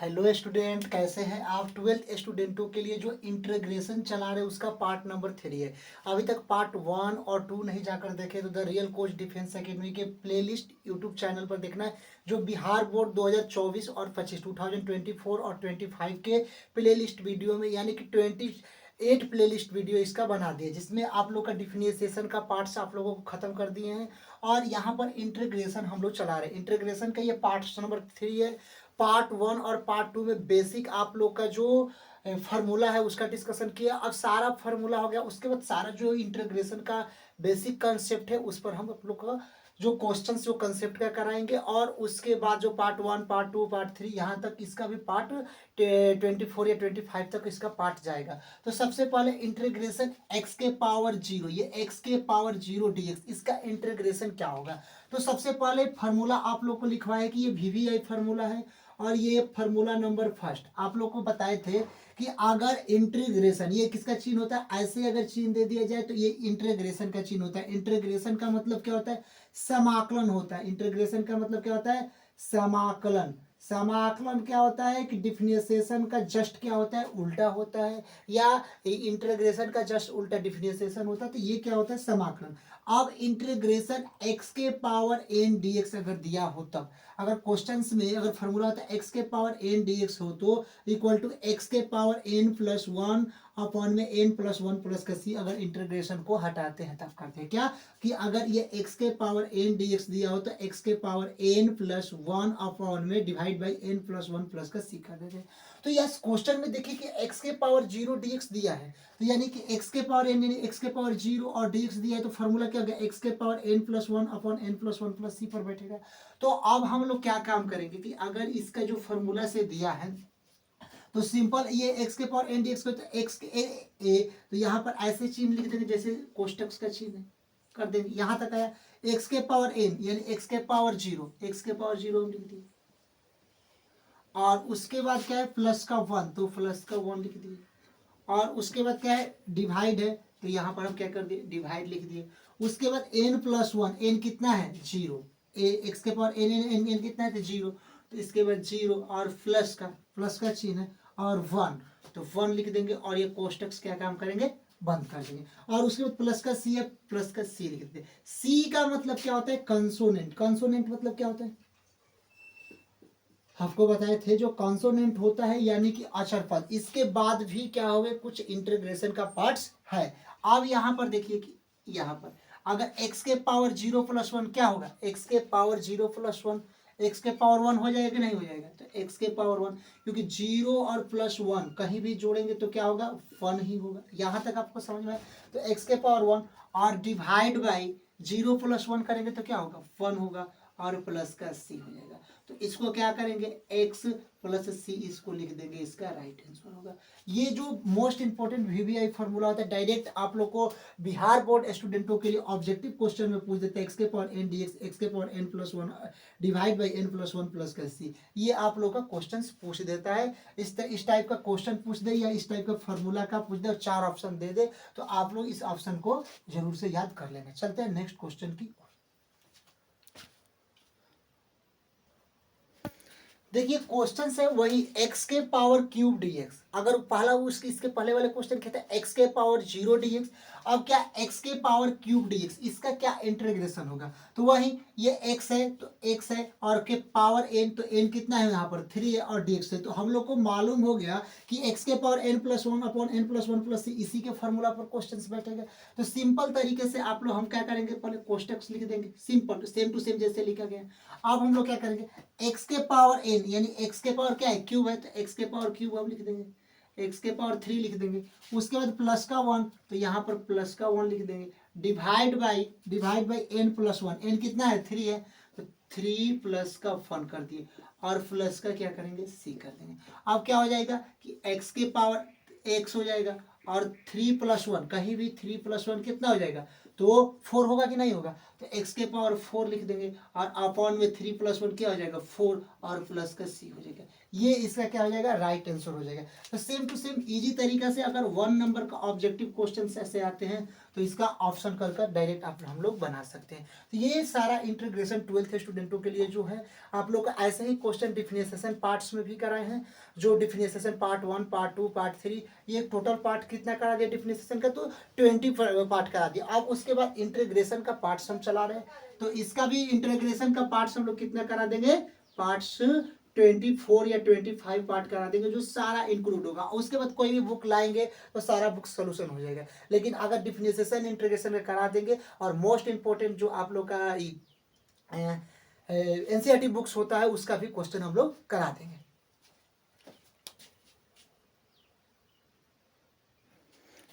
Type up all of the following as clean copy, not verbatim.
Hello student, कैसे हैं आप। 12th स्टूडेंटों के लिए जो इंटीग्रेशन चला रहे हैं उसका पार्ट नंबर 3 है। अभी तक पार्ट 1 और 2 नहीं जाकर देखे तो the real coach defence academy के प्लेलिस्ट यूट्यूब चैनल पर देखना है। जो बिहार बोर्ड 2024 और 25 2024 और 25 के प्लेलिस्ट वीडियो में यानी कि 28 प्लेलिस्ट वीडियो इसका बना दिया, जिसमें आप लोग का डिफिनेशन का पार्ट्स आप लोगों को खत्म कर दिए हैं। और यहाँ पर इंटीग्रेशन हम लोग चला रहे हैं। इंटीग्रेशन का ये पार्ट नंबर 3 है। पार्ट 1 और पार्ट 2 में बेसिक आप लोग का जो फार्मूला है उसका डिस्कशन किया। अब सारा फार्मूला हो गया, उसके बाद सारा जो इंटीग्रेशन का बेसिक कंसेप्ट है उस पर हम आप लोग का जो क्वेश्चन जो कंसेप्ट का कराएंगे। और उसके बाद जो पार्ट 1 पार्ट 2 पार्ट 3 यहाँ तक इसका भी पार्ट 24 या 25 तक इसका पार्ट जाएगा। तो सबसे पहले इंटीग्रेशन एक्स के पावर जीरो, ये एक्स के पावर जीरो डीएक्स, इसका इंटीग्रेशन क्या होगा। तो सबसे पहले फार्मूला आप लोग को लिखवाया कि ये वीवीआई फार्मूला है। और ये फार्मूला नंबर फर्स्ट आप लोग को बताए थे कि अगर इंटीग्रेशन, ये किसका चिन्ह होता है, ऐसे अगर चिन्ह दे दिया जाए तो ये इंटीग्रेशन का चिन्ह होता है। इंटीग्रेशन का मतलब क्या होता है, समाकलन होता है। इंटीग्रेशन का मतलब क्या होता है, समाकलन। समाकलन क्या होता है कि डिफरेंशिएशन का जस्ट क्या होता है, उल्टा होता है, या इंटीग्रेशन का जस्ट उल्टा डिफरेंशिएशन होता है। तो ये क्या होता है, समाकलन। अब इंटीग्रेशन एक्स के पावर एन डी एक्स अगर दिया हो, तब अगर क्वेश्चंस में अगर फॉर्मूला होता है एक्स के पावर एन डी एक्स हो तो इक्वल टू एक्स के power n plus one upon में एन प्लस वन प्लस का सी। अगर इंटीग्रेशन को हटाते हैं तब करते हैं क्या कि अगर ये एक्स के पावर एन डी एक्स दिया हो तो एक्स के power n plus one upon में divide by n plus one plus का सी कर देते हैं। तो यस क्वेश्चन में देखिए कि एक्स के पावर जीरो डी एक्स दिया है, तो यानी कि एक्स के पावर एन यानी एक्स के पावर जीरो और डी एक्स दिया है। तो फॉर्मूला क्या होगा, एक्स के power n plus one upon n plus one plus c पर बैठेगा। तो अब हम लोग क्या काम करेंगे कि अगर इसका जो फॉर्मूला से दिया है तो सिंपल ये x के पावर एन डी एक्स को तो x के ए तो यहाँ पर ऐसे चिन्ह लिख देंगे जैसे कोष्टक का चिन्ह है, कर देंगे। यहाँ तक आया x के पावर n यानी x के पावर जीरो, x के पावर जीरो लिख दिए। और उसके बाद क्या है, प्लस का वन तो प्लस का वन लिख दिए। और उसके बाद क्या है, डिवाइड है तो यहाँ पर हम क्या कर दिए, डिवाइड लिख दिए। उसके बाद n प्लस वन, एन कितना है, जीरो। एक्स के पावर एन एन एन कितना है, तो जीरो। तो इसके बाद जीरो और प्लस का चिन्ह है और वन, तो वन लिख देंगे। और ये कोष्टक क्या काम करेंगे, बंद कर देंगे। और उसके बाद प्लस का सी है, प्लस का सी लिख देंगे। सी का मतलब क्या होता है, कंसोनेंट। कंसोनेंट मतलब क्या होता है, आपको बताए थे जो कॉन्सोनेंट होता है यानी कि अक्षर पद। इसके बाद भी क्या होगा, कुछ इंटीग्रेशन का पार्ट्स है। अब यहाँ पर देखिए कि यहाँ पर अगर x के पावर जीरो प्लस वन क्या होगा, x के power zero plus one, x के पावर वन हो जाएगा कि नहीं हो जाएगा, तो x के पावर वन, क्योंकि जीरो और प्लस वन कहीं भी जोड़ेंगे तो क्या होगा, वन ही होगा। यहाँ तक आपको समझ में आया। तो x के पावर वन और divide by zero plus one करेंगे तो क्या होगा, वन होगा और प्लस का सी हो जाएगा। तो इसको क्या करेंगे, x प्लस सी इसको लिख देंगे, इसका राइट आंसर होगा। ये जो मोस्ट इंपोर्टेंट वीवीआई फार्मूला होता है, डायरेक्ट आप लोग को बिहार बोर्ड स्टूडेंटों के लिए ऑब्जेक्टिव क्वेश्चन में पूछ देते हैं। एक्स के power N D x, x के power n plus one divide by n plus one plus का सी, ये आप लोग का क्वेश्चन पूछ देता है। इस टाइप का क्वेश्चन पूछ दे या इस टाइप का फार्मूला का पूछ दे और 4 ऑप्शन दे दे तो आप लोग इस ऑप्शन को जरूर से याद कर लेना। चलते हैं नेक्स्ट क्वेश्चन की। देखिए क्वेश्चन है वही x के पावर क्यूब dx। अगर पहला उसके इसके पहले वाले क्वेश्चन कहते हैं x के पावर जीरो dx। अब क्या x के पावर क्यूब dx, इसका क्या इंटीग्रेशन होगा। तो वही ये x है तो x है और के पावर n तो n कितना है यहाँ पर 3 है और dx है। तो हम लोग को मालूम हो गया कि x के power n plus one upon n plus one plus c, इसी के फॉर्मूला पर क्वेश्चन बैठेगा। तो सिंपल तरीके से आप लोग हम क्या करेंगे, पहले कोष्टक लिख देंगे, सिंपल सेम टू सेम जैसे लिखा गया। अब हम लोग क्या करेंगे, x के पावर n यानी x के पावर क्या है, क्यूब है, तो x के पावर क्यूब हम लिख देंगे, x के पावर 3 लिख देंगे। उसके बाद प्लस का वन तो यहाँ पर प्लस का वन लिख देंगे। Divide by n plus one, n कितना है, 3 है, तो 3 प्लस का वन कर दिए और प्लस का क्या करेंगे, c कर देंगे। अब क्या हो जाएगा कि x के पावर x हो जाएगा और 3 प्लस वन, कहीं भी 3 प्लस वन कितना हो जाएगा, तो 4 होगा कि नहीं होगा। तो एक्स के पावर 4 लिख देंगे और अपॉन में 3 + 1 क्या हो जाएगा 4 और प्लस का सी हो जाएगा। ये इसका क्या हो जाएगा राइट आंसर हो जाएगा। तो सेम टू सेम इजी तरीका से अगर 1 नंबर का ऑब्जेक्टिव क्वेश्चन ऐसे आते हैं तो इसका ऑप्शन कर डायरेक्ट आप हम लोग बना सकते हैं। तो ये सारा इंटीग्रेशन 12th स्टूडेंटों के लिए जो है आप लोग का ऐसे ही क्वेश्चन डिफरेंशिएशन पार्ट्स में भी कराए हैं। जो डिफरेंशिएशन पार्ट 1 पार्ट 2 पार्ट 3 ये टोटल पार्ट कितना करा दिया डिफरेंशिएशन का तो 20 पार्ट करा दिया। अब उसके बाद इंटीग्रेशन का पार्ट्स हम चला रहे हैं तो इसका भी इंटीग्रेशन का पार्ट्स हम लोग कितना करा देंगे पार्ट्स 24 या 25 पार्ट करा देंगे जो सारा इंक्लूड होगा। उसके बाद कोई भी बुक लाएंगे तो सारा बुक सोल्यूशन हो जाएगा। लेकिन अगर डिफरेंशिएशन इंटीग्रेशन में करा देंगे और मोस्ट इंपॉर्टेंट जो आप लोग का एनसीईआरटी बुक्स होता है उसका भी क्वेश्चन हम लोग करा देंगे।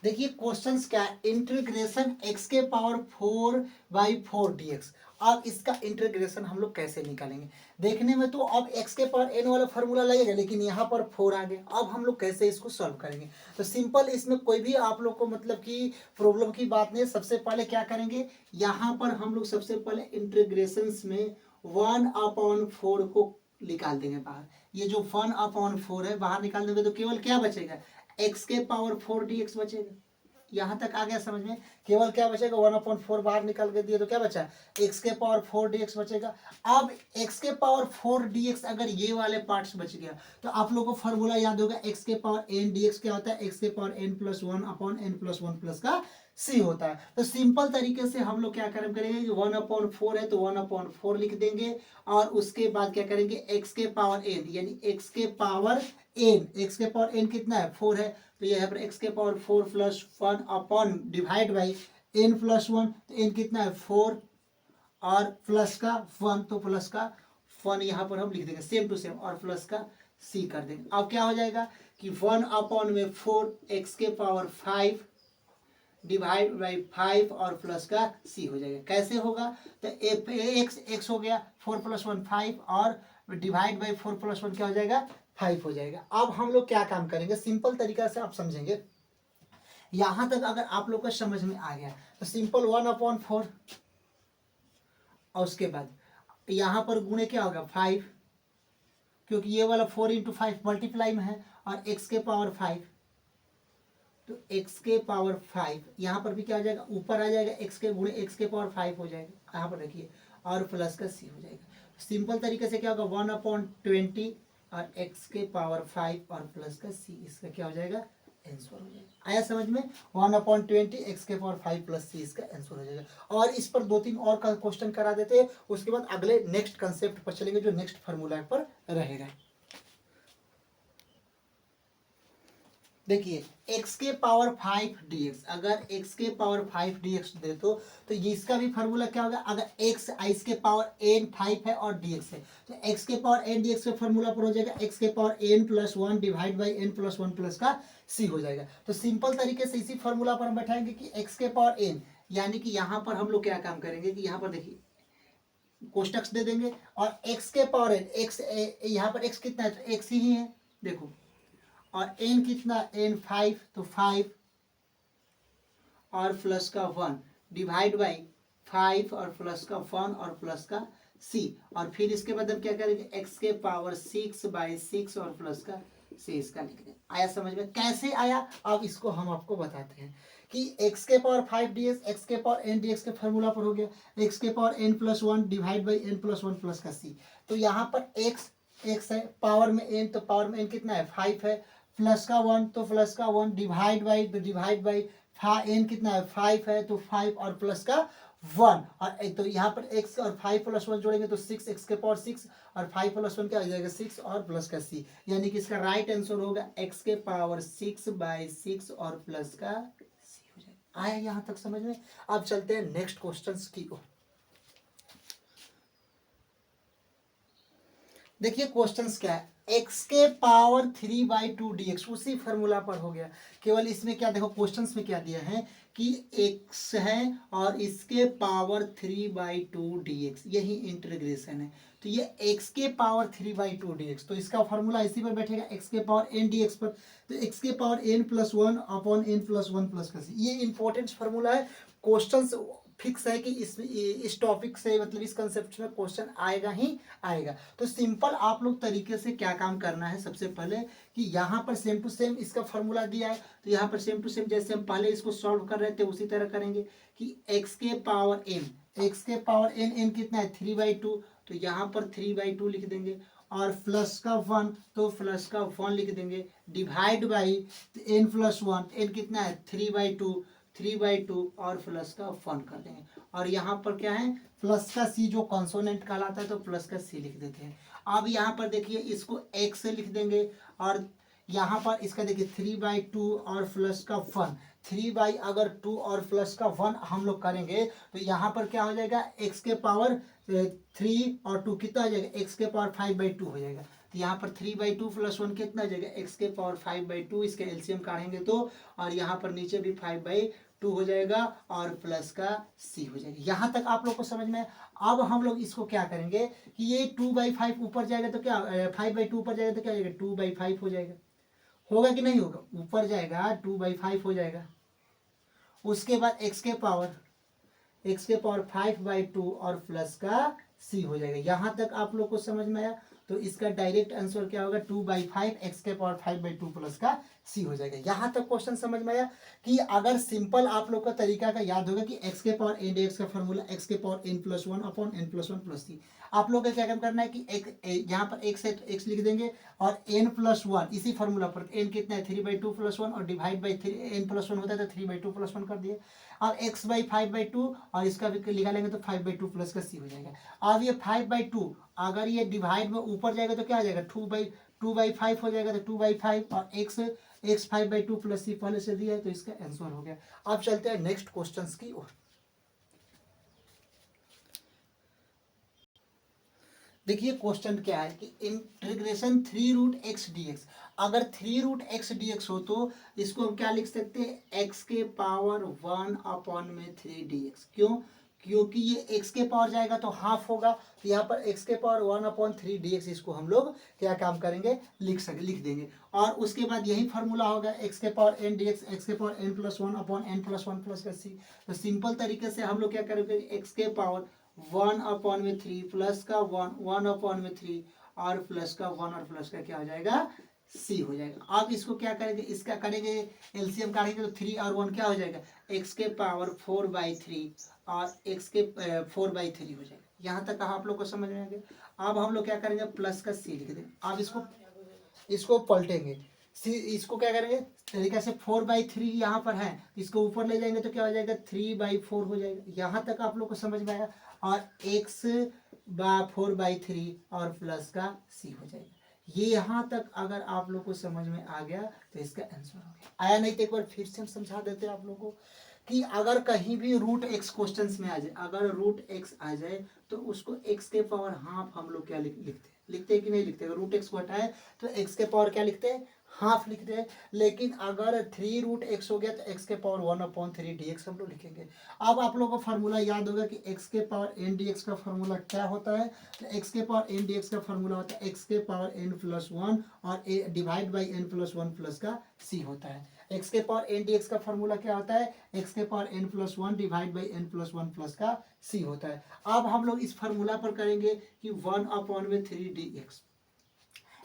देखिए क्वेश्चंस क्या है इंटीग्रेशन x के पावर 4/4 dx। अब इसका इंटीग्रेशन हम लोग कैसे निकालेंगे देखने में तो अब x के पावर n वाला फॉर्मूला लगेगा लेकिन यहाँ पर 4 आ गया। अब हम लोग कैसे इसको सॉल्व करेंगे तो सिंपल इसमें कोई भी आप लोग को मतलब कि प्रॉब्लम की बात नहीं। सबसे पहले क्या करेंगे यहाँ पर हम लोग सबसे पहले इंटीग्रेशन में 1/4 को निकाल देंगे बाहर। ये जो 1/4 है बाहर निकाल देंगे तो केवल क्या बचेगा x के पावर 4 dx बचेगा। यहाँ तक आ गया समझ में। केवल क्या बचेगा 1/4 बाहर निकाल के दिए तो क्या बचा x के पावर 4 dx बचेगा। अब x के पावर 4 dx अगर ये वाले पार्ट्स बच गया तो आप लोगों को फॉर्मूला याद होगा x के पावर n dx क्या होता है x के पावर n+1/n+1 प्लस का c होता है। तो सिंपल तरीके से हम लोग क्या करेंगे 1/4 है तो 1/4 लिख देंगे और उसके बाद क्या करेंगे x के पावर n यानी x के पावर n कितना है 4 है तो यहाँ पर x के power 4 + 1 upon divide by n+1 तो n कितना है 4 और प्लस का 1 तो प्लस का 1 यहाँ पर हम लिख देंगे सेम टू सेम और प्लस का c कर देंगे। अब क्या हो जाएगा कि 1/4 x के पावर 5 डिवाइड बाई 5 और प्लस का c हो जाएगा। कैसे होगा तो x हो गया 4 + 1 5 और डिवाइड बाई 4 + 1 क्या हो जाएगा 5 हो जाएगा। अब हम लोग क्या काम करेंगे सिंपल तरीका से आप समझेंगे। यहां तक अगर आप लोग को समझ में आ गया तो सिंपल 1/4 और उसके बाद यहां पर गुणे क्या होगा 5 क्योंकि ये वाला 4 × 5 मल्टीप्लाई में है और x के पावर 5 तो x के पावर 5 यहाँ पर भी क्या हो जाएगा ऊपर आ जाएगा x के गुणे x के पावर 5 हो जाएगा। यहाँ पर देखिए और प्लस का c हो जाएगा। सिंपल तरीके से क्या होगा 1/20 और x के पावर 5 और प्लस का c इसका क्या हो जाएगा आंसर हो जाएगा। आया समझ में 1/20 x के पावर 5 प्लस c इसका आंसर हो जाएगा। और इस पर 2-3 और का क्वेश्चन करा देते हैं उसके बाद अगले नेक्स्ट कंसेप्ट पर चलेंगे जो नेक्स्ट फार्मूला पर रहेगा। देखिए x के पावर 5 dx अगर x के पावर 5 dx दे तो ये इसका भी फार्मूला क्या होगा अगर x इसके पावर n 5 है और dx है तो x के पावर n dx का फार्मूला पर हो जाएगा x के power n+1 divide by n+1 plus का c हो जाएगा। तो सिंपल तरीके से इसी फार्मूला पर हम बैठाएंगे कि x के पावर n यानी कि यहाँ पर हम लोग क्या काम करेंगे कि यहाँ पर देखिए कोष्टक दे देंगे और x के पावर n x यहाँ पर x कितना है तो x ही है देखो और n कितना n 5 तो 5 और प्लस का 1 डिवाइड बाई 5 और प्लस का 1 और प्लस का c और फिर इसके बाद हम क्या करेंगे x के पावर 6/6 और प्लस का c इसका लिख दें। आया समझ में कैसे आया अब इसको हम आपको बताते हैं कि x के पावर 5 dx x के पावर n dx के फार्मूला पर हो गया x के power n+1 divide by n+1 plus का c। तो यहाँ पर x है पावर में n तो पावर में n कितना है 5 है प्लस का 1 तो प्लस का 1 डिवाइड बाई n कितना है 5 है तो 5 और प्लस का 1 और तो यहाँ पर x और 5 + 1 जोड़ेंगे तो 6 x के पावर 6 और 5 + 1 क्या हो जाएगा 6 और प्लस का c यानी कि इसका राइट आंसर होगा x के पावर 6/6 और प्लस का c हो जाएगा। आया यहाँ तक समझ में। अब चलते हैं नेक्स्ट क्वेश्चंस की ओर। देखिए क्वेश्चंस क्या है x के पावर 3/2 dx उसी फार्मूला पर हो गया। केवल इसमें क्या देखो क्वेश्चंस में क्या दिया है कि x है और इसके पावर 3/2 dx यही इंटीग्रेशन है तो ये x के पावर 3/2 dx तो इसका फार्मूला इसी पर बैठेगा x के पावर n dx पर तो x के power n+1 upon n+1 plus का c ये इंपॉर्टेंट फार्मूला है। क्वेश्चंस फिक्स है कि इस टॉपिक से मतलब इस कंसेप्ट में क्वेश्चन आएगा ही आएगा। तो सिंपल आप लोग तरीके से क्या काम करना है, सबसे पहले कि यहाँ पर सेम टू सेम इसका फॉर्मूला दिया है, तो यहाँ पर सेम टू सेम जैसे हम पहले इसको सॉल्व कर रहे थे उसी तरह करेंगे कि एक्स के पावर एन, एन कितना है 3/2, तो यहाँ पर 3/2 लिख देंगे, और प्लस का 1 तो प्लस का 1 लिख देंगे, डिवाइड बाई एन प्लस 1, एन कितना है 3/2 और प्लस का 1 कर देंगे, और यहाँ पर क्या है प्लस का सी जो कॉन्सोनेंट कहलाता है तो प्लस का सी लिख देते हैं। अब यहाँ पर देखिए इसको एक्स से लिख देंगे, और यहाँ पर इसका देखिए 3/2 और प्लस का 1, 3/2 और प्लस का 1 हम लोग करेंगे तो यहाँ पर क्या हो जाएगा एक्स के पावर 3 और 2 कितना हो जाएगा एक्स के पावर 5/2 हो जाएगा। तो यहाँ पर 3/2 प्लस 1 कितना हो जाएगा एक्स के पावर 5/2, इसके एलसीएम काटेंगे तो, और यहाँ पर नीचे भी 5/2 हो जाएगा और प्लस का सी हो जाएगा। यहाँ तक आप लोग को समझ में। अब हम लोग इसको क्या करेंगे कि ये 2/5 ऊपर जाएगा तो क्या 5/2 ऊपर जाएगा तो क्या हो जाएगा 2/5 हो जाएगा, होगा कि नहीं होगा, ऊपर जाएगा 2/5 हो जाएगा। उसके बाद एक्स के पावर 5/2 और प्लस का सी हो जाएगा। यहाँ तक आप लोग को समझ में आया। तो इसका डायरेक्ट आंसर क्या होगा 2/5 एक्स के पावर 5/2 प्लस का सी हो जाएगा। यहाँ तक क्वेश्चन समझ में आया कि अगर सिंपल आप लोग का तरीका का याद होगा कि एक्स के पावर एन एक्स का फॉर्मूला एक्स के पावर n + 1 अपॉन n + 1 + सी। आप लोग का क्या काम करना है कि यहाँ पर एक्स है तो एक्स लिख देंगे, और n + 1 इसी फॉर्मूला पर n कितना है 3/2 + 1 और डिवाइड बाई n + 1 होता है तो 3/2 + 1 कर दिए। अब x/5/2 और इसका भी लिखा लेंगे तो 5/2 प्लस का सी हो जाएगा। अब ये 5/2 अगर ये डिवाइड में ऊपर जाएगा तो क्या हो जाएगा 2/5 हो जाएगा, तो 2/5 और x 5/2 प्लस सी पहले से दिया है तो इसका आंसर हो गया। अब चलते हैं नेक्स्ट क्वेश्चंस की ओर। देखिए क्वेश्चन क्या है कि इंटीग्रेशन 3√x dx, अगर 3√x dx हो तो इसको हम क्या लिख सकते हैं x के पावर 1/3 dx। क्यों? क्योंकि ये x के पावर जाएगा तो हाफ होगा, तो यहाँ पर x के पावर 1/3 dx इसको हम लोग क्या काम करेंगे लिख देंगे। और उसके बाद यही फार्मूला होगा x के पावर n dx, x के पावर n + 1/n + 1 प्लस का सी। तो सिंपल तरीके से हम लोग क्या करेंगे x के पावर 1/3 प्लस का 1/3 और प्लस का 1 और प्लस का क्या हो जाएगा सी हो जाएगा। अब इसको क्या करेंगे, इसका करेंगे एलसीएम काटेंगे तो 3 और 1 क्या हो जाएगा x के पावर 4/3 और x के 4/3 हो जाएगा। यहाँ तक आप लोग को समझ में आ गया। अब हम लोग क्या करेंगे प्लस का सी लिख देंगे। अब इसको पलटेंगे, सी इसको क्या करेंगे तरीका से 4/3 यहाँ पर है, इसको ऊपर ले जाएंगे तो क्या हो जाएगा 3/4 हो जाएगा। यहाँ तक आप लोग को समझ में आया। और x 4/3 और प्लस का सी हो जाएगा। ये यहाँ तक अगर आप लोग को समझ में आ गया तो इसका आंसर हो गया। आया नहीं तो एक बार फिर से हम समझा देते हैं आप लोगों को कि अगर कहीं भी √x क्वेश्चंस में आ जाए, अगर √x आ जाए तो उसको x के पावर हाफ हम लोग क्या लिखते हैं कि नहीं लिखते। अगर √x को हटाए तो x के पावर क्या लिखते हैं हाफ लिखते हैं। लेकिन अगर 3√x हो गया तो x के पावर 1/3 dx हम लोग लिखेंगे। अब आप लोगों को फार्मूला याद होगा कि x के पावर n dx का फार्मूला क्या होता है। तो x के पावर n dx का फार्मूला होता है x के पावर n + 1 और डिवाइड बाई n + 1 प्लस का c होता है। x के पावर n dx का फार्मूला क्या होता है x के power n + 1 divide by n + 1 plus का c होता है। अब हम लोग इस फार्मूला पर करेंगे कि 1/3 dx,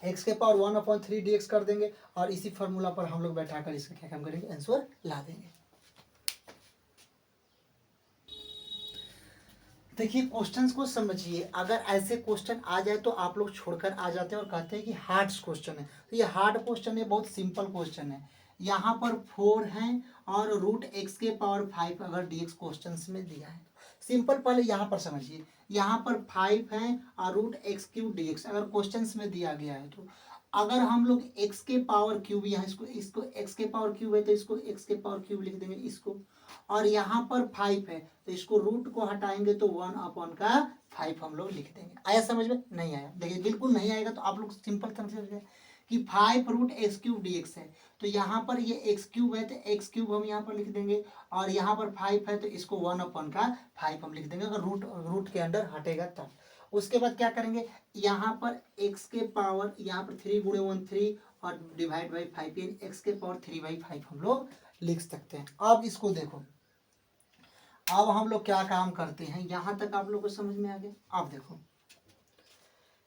x के पावर 1/3 dx कर देंगे और इसी फार्मूला पर हम लोग बैठाकर इसका क्या काम करेंगे आंसर ला देंगे। देखिए क्वेश्चंस को समझिए। अगर ऐसे क्वेश्चन आ जाए तो आप लोग छोड़कर आ जाते हैं और कहते हैं कि हार्ड क्वेश्चन है। तो ये हार्ड क्वेश्चन है, बहुत सिंपल क्वेश्चन है। यहाँ पर 4 है और √x के पावर 5 अगर dx क्वेश्चन में दिया है तो सिंपल पहले यहाँ पर समझिए। यहाँ पर 5 है और √x³ dx अगर क्वेश्चन में दिया गया है तो अगर हम लोग x के पावर क्यूब यहाँ इसको x के पावर क्यूब है तो इसको x के पावर क्यूब लिख देंगे इसको, और यहाँ पर 5 है तो इसको रूट को हटाएंगे तो 1/5 हम लोग लिख देंगे। आया समझ में? नहीं आया देखिए बिल्कुल नहीं आएगा तो आप लोग सिंपल समझ कि 5√x³ dx है तो यहाँ पर ये x³ है तो x³ हम यहाँ पर लिख देंगे, और यहाँ पर 5 है तो इसको 1/5 हम लिख देंगे अगर रूट के अंदर हटेगा तब। उसके बाद क्या करेंगे यहाँ पर x के पावर यहाँ पर 3 × 1 3 और डिवाइड बाई 5 यानी x के पावर 3/5 हम लोग लिख सकते हैं। अब इसको देखो, अब हम लोग क्या काम करते हैं, यहाँ तक आप लोग को समझ में आ गया। अब देखो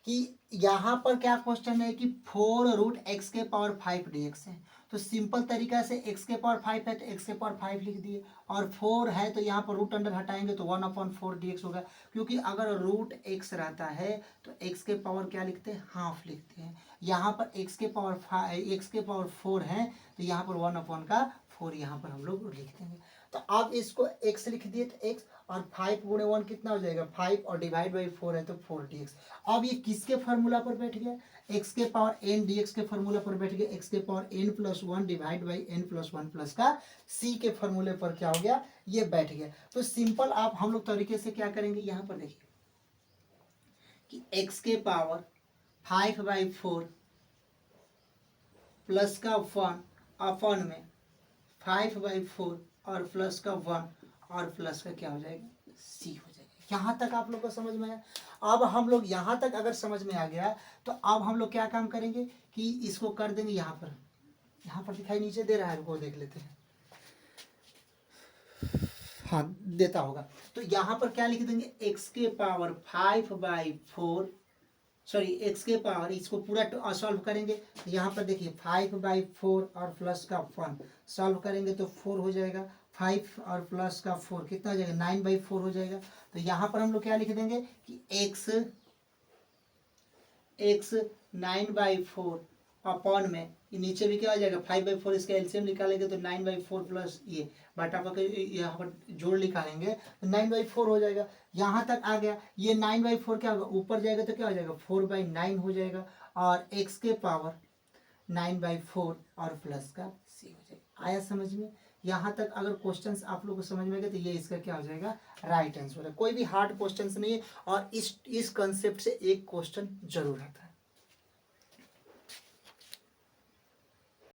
कि यहाँ पर क्या क्वेश्चन है कि 4√x⁵ है, तो सिंपल तरीका से x⁵ है तो x⁵ लिख दिए, और 4 है तो यहाँ पर रूट अंडर हटाएंगे तो 1/4 dx होगा, क्योंकि अगर √x रहता है तो x⁵ क्या लिखते हैं, हाफ लिखते हैं। यहाँ पर x⁵4 है तो यहाँ पर 1/4 यहाँ पर हम लोग लिख देंगे। तो अब इसको x लिख दिए तो x, और 5 गुणे 1 कितना हो जाएगा 5, और डिवाइड बाई 4 है तो 4dx। अब ये किसके फार्मूला पर बैठ गया, x⁵n dx के फार्मूला पर बैठ गया, x⁵n+1 divide by n+1 plus का c के फार्मूले पर क्या हो गया, ये बैठ गया। तो सिंपल आप हम लोग तरीके से क्या करेंगे, यहाँ पर देखिए कि x⁵5/4 प्लस का 1 अपन में 5/4 और प्लस का 1 और प्लस का क्या हो जाएगा, c हो जाएगा। यहाँ तक आप लोग को समझ में आया। अब हम लोग यहाँ तक अगर समझ में आ गया तो अब हम लोग क्या काम करेंगे कि इसको कर देंगे यहाँ पर दिखाई नीचे दे रहा है, वो देख लेते हैं, हाँ देता होगा। तो यहाँ पर क्या लिख देंगे, x⁵5/4 सॉरी x⁵, इसको पूरा सॉल्व करेंगे। यहाँ पर देखिए 5/4 और प्लस का 1 सॉल्व करेंगे तो 4 हो जाएगा, 5 और प्लस का 4 कितना हो जाएगा, 9/4 हो जाएगा। तो यहाँ पर हम लोग क्या लिख देंगे कि x 9/4 अपॉन में नीचे भी क्या हो जाएगा 5/4, इसका एलसीएम निकालेंगे तो 9/4 प्लस ये बटा पर यहाँ पर जोड़ निकालेंगे तो 9/4 हो जाएगा। यहाँ तक आ गया, ये 9/4 क्या होगा, ऊपर जाएगा तो क्या हो जाएगा 4/9 हो जाएगा, और x⁵ 9/4 और प्लस का c हो जाएगा। आया समझ में। यहाँ तक अगर क्वेश्चंस आप लोग को समझ में गए तो ये इसका क्या हो जाएगा, राइट आंसर है। कोई भी हार्ड क्वेश्चंस नहीं है, और इस कंसेप्ट से एक क्वेश्चन जरूर आता है।